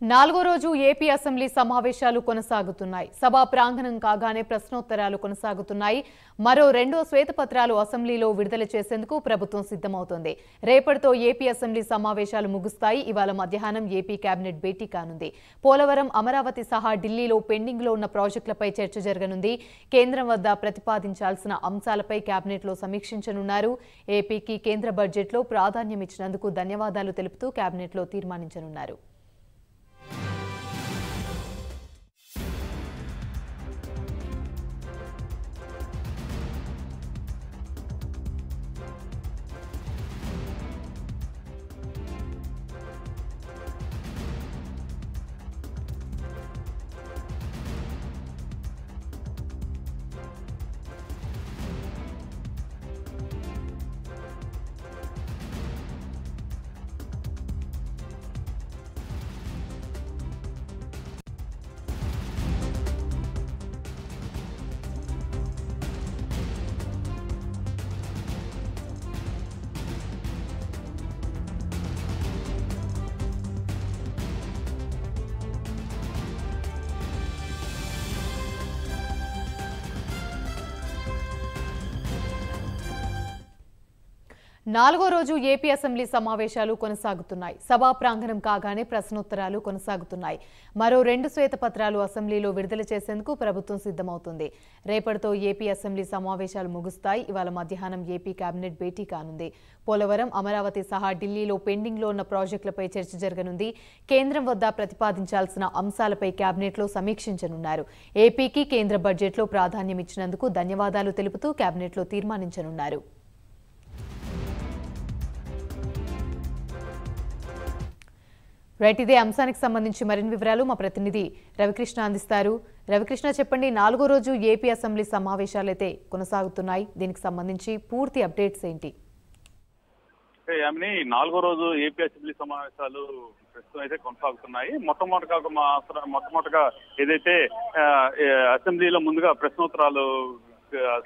నాలుగో రోజు AP assembly సమావేశాలు కొనసాగుతున్నాయి. సభా ప్రాంగణం కాగానే ప్రశ్నోత్తరాలు కొనసాగుతున్నాయి. మరో 2 శ్వేతపత్రాలు అసెంబ్లీలో విడుదల చేసేందుకు ప్రభుత్వం సిద్ధమవుతోంది. రేపటితో ఏపీ అసెంబ్లీ సమావేశాలు ముగుస్తాయి. ఇవాళ మధ్యాహ్నం ఏపీ కేబినెట్ భేటీ కానుంది. పోలవరం, అమరావతి సహా ఢిల్లీలో పెండింగ్లో ఉన్న ప్రాజెక్టులపై చర్చ జరగనుంది. కేంద్రం వద్ద ప్రతిపాదించాల్సిన అంశాలపై కేబినెట్లో సమీక్షించనున్నారు. ఏపీకి కేంద్ర బడ్జెట్లో ప్రాధాన్యం ఇచ్చినందుకు ధన్యవాదాలు తెలుపుతూ కేబినెట్లో తీర్మానించనున్నారు. నాలుగో రోజు ఏపీ అసెంబ్లీ సమావేశాలు కొనసాగుతున్నాయి. సభా ప్రాంగణం కాగానే ప్రశ్నోత్తరాలు కొనసాగుతున్నాయి. మరో 2 శ్వేతపత్రాలు అసెంబ్లీలో విడుదల చేసేందుకు ప్రభుత్వం సిద్ధమవుతుంది. రేపటితో ఏపీ అసెంబ్లీ సమావేశాలు ముగుస్తాయి. ఇవాళ మధ్యాహ్నం ఏపీ కేబినెట్ భేటీ కానుంది. పోలవరం, అమరావతి సహా ఢిల్లీలో పెండింగ్లో ఉన్న ప్రాజెక్టులపై చర్చ జరగనుంది. కేంద్రం వద్ద ప్రతిపాదించాల్సిన అంశాలపై కేబినెట్లో సమీక్షించనున్నారు. ఏపీకి కేంద్ర బడ్జెట్లో ప్రాధాన్యం ఇచ్చినందుకు ధన్యవాదాలు తెలుపుతూ కేబినెట్లో తీర్మానించనున్నారు. రైట్, ఇదే అంశానికి సంబంధించి మరిన్ని వివరాలు మా ప్రతినిధి రవికృష్ణ అందిస్తారు. రవికృష్ణ, చెప్పండి, నాలుగో రోజు ఏపీ అసెంబ్లీ సమావేశాలు అయితే కొనసాగుతున్నాయి. దీనికి సంబంధించి పూర్తి అప్డేట్స్ ఏంటి? నాలుగో రోజు ఏపీ అసెంబ్లీ సమావేశాలు ప్రస్తుతం అయితే కొనసాగుతున్నాయి. మొట్టమొదటిగా ఏదైతే అసెంబ్లీలో ముందుగా ప్రశ్నోత్తరాలు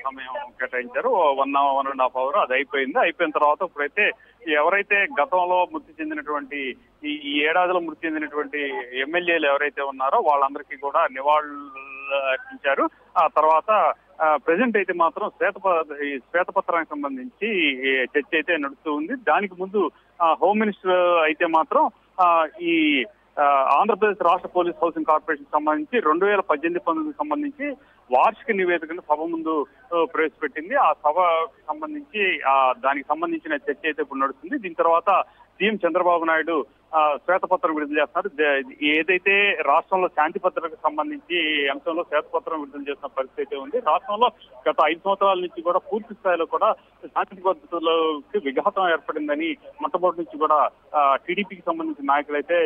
సమయం కేటాయించారు, 1.5 అవర్ అది అయిపోయింది. అయిపోయిన తర్వాత ఇప్పుడైతే ఎవరైతే గతంలో మృతి చెందినటువంటి ఈ ఏడాదిలో మృతి చెందినటువంటి ఎమ్మెల్యేలు ఎవరైతే ఉన్నారో వాళ్ళందరికీ కూడా నివాళులు అర్పించారు. ఆ తర్వాత ప్రెసెంట్ అయితే మాత్రం శ్వేతపత్రానికి సంబంధించి చర్చ అయితే నడుస్తూ ఉంది. దానికి ముందు హోమ్ మినిస్టర్ అయితే మాత్రం ఈ ఆంధ్రప్రదేశ్ రాష్ట్ర పోలీస్ హౌసింగ్ కార్పొరేషన్ సంబంధించి 2018-19 సంబంధించి వార్షిక నివేదికను సభ ముందు ప్రవేశపెట్టింది. ఆ సభకు సంబంధించి దానికి సంబంధించిన చర్చ అయితే ఇప్పుడు నడుస్తుంది. దీని తర్వాత సీఎం చంద్రబాబు నాయుడు శ్వేతపత్రం విడుదల చేస్తున్నారు. ఏదైతే రాష్ట్రంలో శాంతి భద్రతకు సంబంధించి అంశంలో శ్వేతపత్రం విడుదల చేసిన పరిస్థితి ఉంది. రాష్ట్రంలో గత 5 సంవత్సరాల నుంచి కూడా పూర్తి స్థాయిలో కూడా శాంతి భద్రతలోకి విఘాతం ఏర్పడిందని మొట్టమొదటి నుంచి కూడా టీడీపీకి సంబంధించిన నాయకులు అయితే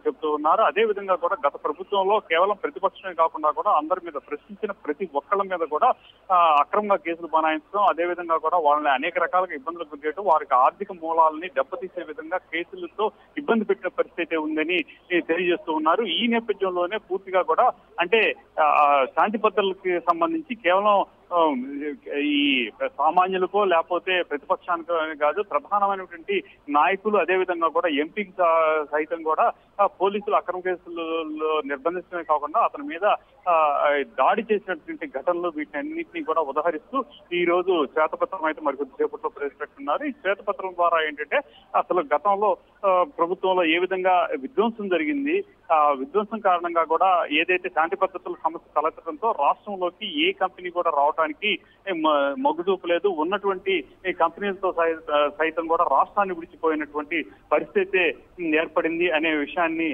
చెప్తూ ఉన్నారు. అదే విధంగా కూడా గత ప్రభుత్వంలో కేవలం ప్రతిపక్షమే కాకుండా కూడా అందరి మీద ప్రశ్నించిన ప్రతి ఒక్కళ్ళ మీద కూడా అక్రమంగా కేసులు బనాయించడం, అదే విధంగా కూడా వాళ్ళని అనేక రకాలుగా ఇబ్బందులు గురిచేయడం, వారికి ఆర్థిక మూలాలని దెబ్బతీసే విధంగా కేసులతో ఇబ్బంది పెట్టిన పరిస్థితి ఉందని తెలియజేస్తూ ఉన్నారు. ఈ నేపథ్యంలోనే పూర్తిగా కూడా అంటే శాంతి భద్రతలకు సంబంధించి కేవలం ఈ సామాన్యులకో లేకపోతే ప్రతిపక్షానికో కాదు, ప్రధానమైనటువంటి నాయకులు అదే విధంగా కూడా ఎంపీకి సైతం కూడా పోలీసులు అక్రమ కేసుల్లో నిర్బంధించడమే కాకుండా అతని మీద దాడి చేసినటువంటి ఘటనలు వీటన్నింటినీ కూడా ఉదహరిస్తూ ఈ రోజు శ్వేతపత్రం అయితే మరికొద్దిసేపట్లో ప్రవేశపెట్టున్నారు. ఈ శ్వేతపత్రం ద్వారా ఏంటంటే అసలు గతంలో ప్రభుత్వంలో ఏ విధంగా విధ్వంసం జరిగింది, ఆ విధ్వంసం కారణంగా కూడా ఏదైతే శాంతి భద్రతల సమస్య తలెత్తడంతో రాష్ట్రంలోకి ఏ కంపెనీ కూడా రావడానికి మొగ్గు చూపలేదు, ఉన్నటువంటి కంపెనీలతో సైతం కూడా రాష్ట్రాన్ని విడిచిపోయినటువంటి పరిస్థితి ఏర్పడింది అనే విషయాన్ని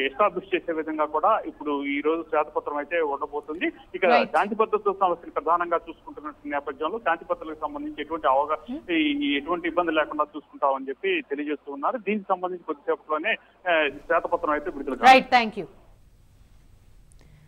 ఎస్టాబ్లిష్ చేసే విధంగా కూడా ఇప్పుడు ఈ రోజు శ్వేతపత్రం అయితే ఉండబోతుంది. ఇక శాంతి భద్రతల సమస్యను ప్రధానంగా చూసుకుంటున్న నేపథ్యంలో శాంతి భద్రతలకు సంబంధించి ఎటువంటి ఇబ్బంది లేకుండా చూసుకుంటామని చెప్పి తెలియజేస్తూ ఉన్నారు. దీనికి సంబంధించి కొద్దిసేపట్లోనే శ్వేతపత్రం అయితే విడుదల. Right, thank you.